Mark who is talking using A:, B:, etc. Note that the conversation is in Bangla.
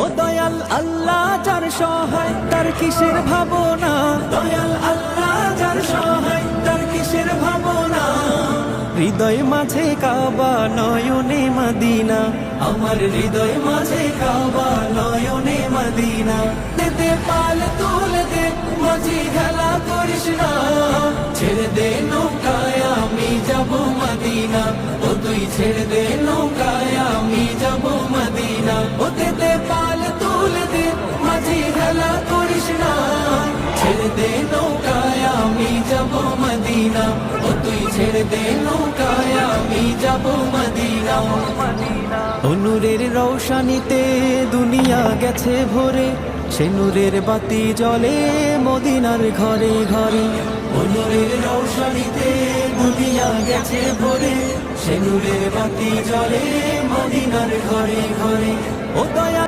A: ও দয়াল আল্লাহ যার সহায় তার কিসের ভাবনা, দয়াল আল্লাহ যার সহায় তার কিসের ভাবনা। হৃদয় মাঝে কাবা নয়নে মদিনা, আমার হৃদয় মাঝে কাবা নয়নে মদিনা। দে পাল তুলে দে মাঝি খেলা করিস না, ছেড়ে দে নৌকায় আমি যাব মদিনা। ও তুই ছেড়ে দে নৌকায় আমি যাব মদিনা। ও দে পাল তুলে দে মাঝি খেলা করিস না, ছেড়ে দে নৌকায় আমি যাব মদিনা। ও তুই ছেড়ে দে নৌকায় আমি যাব মদিনা। নূরের রৌশানিতে দুনিয়া গেছে ভরে, সে নূরের বাতি জ্বলে মদিনার ঘরে ঘরে। নূরের রৌশানিতে দুনিয়া গেছে ভরে, সে নূরের বাতি জ্বলে মদিনার ঘরে ঘরে। ও দয়া